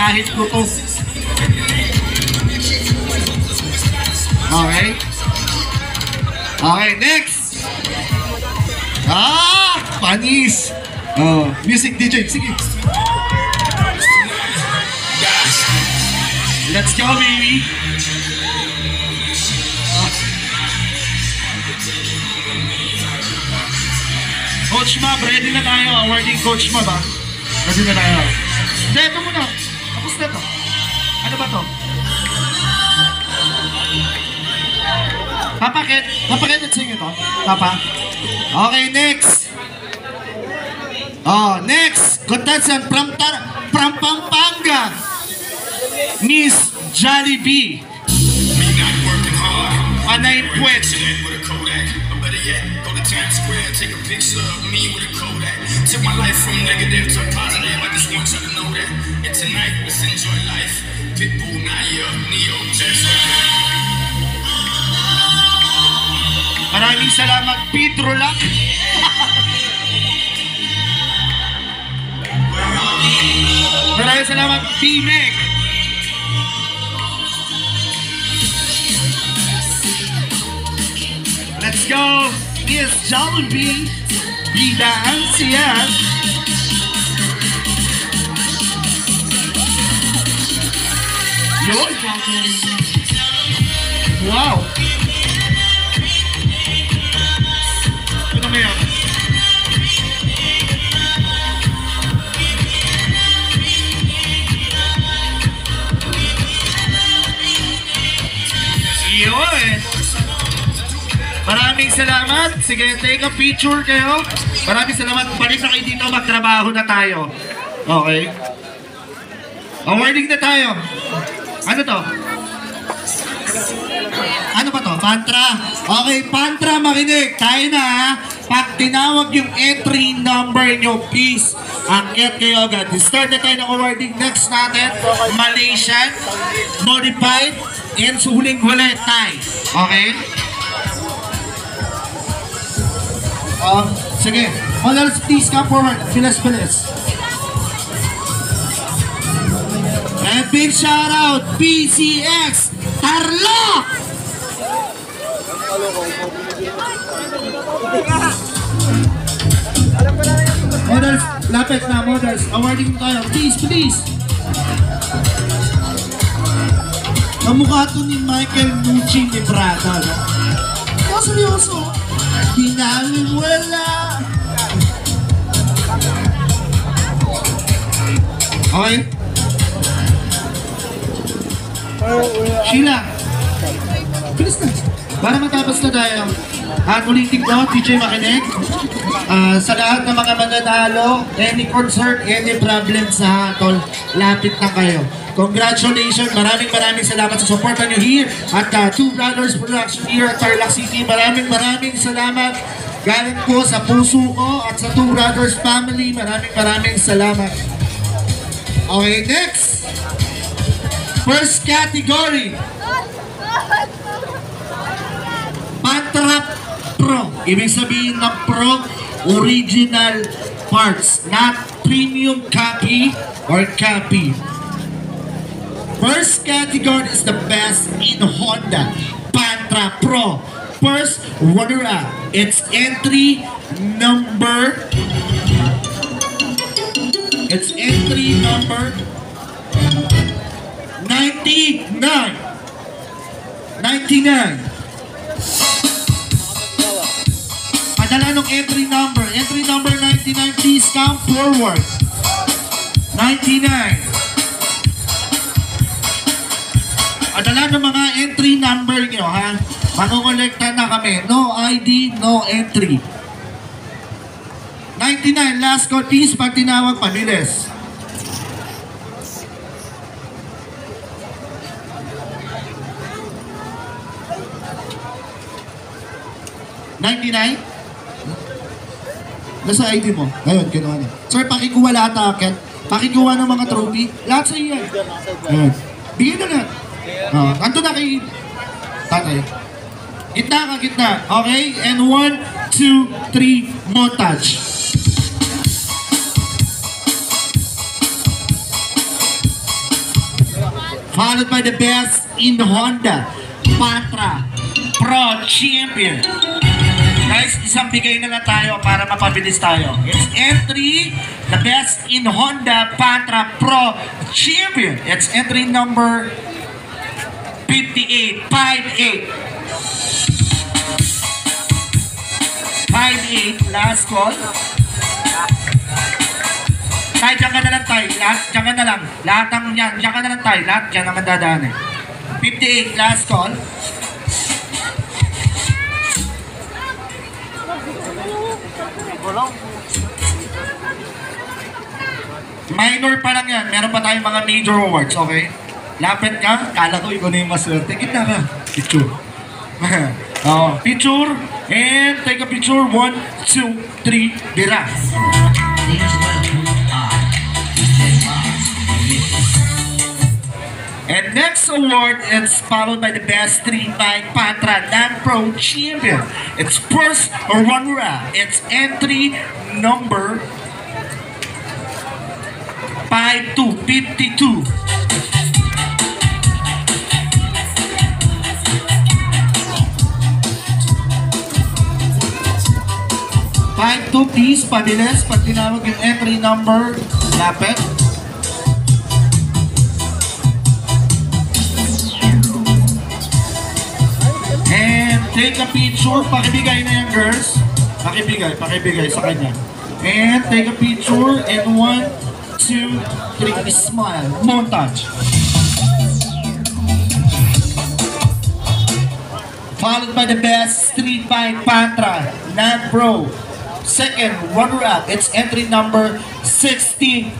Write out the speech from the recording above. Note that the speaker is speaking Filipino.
Kahit ko to. Okay. Okay, next. Panis. Oh, music DJ. Sige. Let's go, baby. Coach Mab, ready na tayo. Awarding Coach Mab, ha? Ready na tayo. Hindi, ito muna. Tapos na to. Ano ba to? Papakit at sing ito. Papa. Okay, next. Oh, next. Contestant from Pampanga. Miss Jollibee. Panay Puwet. Times Square, take a picture of me with a Kodak. Took my life from negative to positive. I just want you to know that. And tonight, let's enjoy life. Pitbull, Naya, Neo, Jackson. Maraming salamat, Pedro Lac. Maraming salamat, P-Meg. Let's go. Yes, Jollibee, Vida Ansias. Yun. Wow. Ito mo yan. Yun. Maraming salamat. Sige, take a picture kayo. Maraming salamat. Balik na kayo dito. Magtrabaho na tayo. Okay. Awarding na tayo. Ano to? Ano ba to? Pantra? Okay, Pantra, makinig. Tayo na, ha? Pag tinawag yung entry number nyo, please, angket kayo agad. Start na tayo ng awarding. Next natin, Malaysian, Modified, and huling-huli, Thai. Okay? Sige. Models, please come forward. Pilas. And big shout out, PCX Tarlac! Models, lapit na, models. Awarding tayo. Please. Kamukha to ni Michael Mucci ni Prada, no? Oh, seryoso. Pinaliwala. Okay. Sheila. Bilis na. Para matapos na tayo. At ulitin ko, DJ Makinig, sa lahat ng mga mananalo, any concern, any problem sa hatol, lapit na kayo. Congratulations, maraming salamat sa support nyo here at Two Brothers Production here at Tarlac City. Maraming salamat. Galing po sa puso ko at sa Two Brothers family, maraming salamat. Okay, next. First category. Pantra Pro. Ibig sabihin ng Pro, original parts, not premium copy or copy. First category is the best in Honda Pantra Pro. First runner-up. It's entry number 99. Padala ng entry number. Entry number 99, please come forward. 99. Padala ng mga entry number nyo, ha? Makukolekta na kami. No ID, no entry. 99, last call please. Pag tinawag, pabilis. Nasa ID mo. Ngayon, kinuha na. Sir, pakikuha lahat na akin. Pakikuha ng mga trophy. Lahat sa iyo. Ngayon. Bigyan na lahat. Nandun na kay tatay. Gitna. Okay? And 1, 2, 3, montage. Followed by the best in Honda Pantra Pro Champion. Guys, isang bigay na lang tayo para mapabilis tayo. It's entry, the best in Honda Pantra Pro Champion. It's entry number 58. 58, last call. Tay, dyan ka na lang tayo. Dyan ka na lang. Lahat ng yan. Dyan ka na lang tayo. Lahat dyan ang dadaan eh. 58, last call. Minor pa lang yan. Meron pa tayong mga major awards, okay? Lapit ka. Kala ko ikaw na yung maswerte. Gitna ka. Picture. Picture. And take a picture. 1, 2, 3. Bira. And next award is followed by the best Street Bike Pantra Non-Pro Champion. It's first runner-up. It's entry number 52. 52, please, pabilis. Pag tinawag yung entry number, lapit. And take a picture. Pakibigay na yan, girls. Pakibigay sa kanya. And take a picture. And 1, 2, 3, smile. Montage. Followed by the best Street Bike Pantra Non-Pro. Second runner-up, it's entry number 61.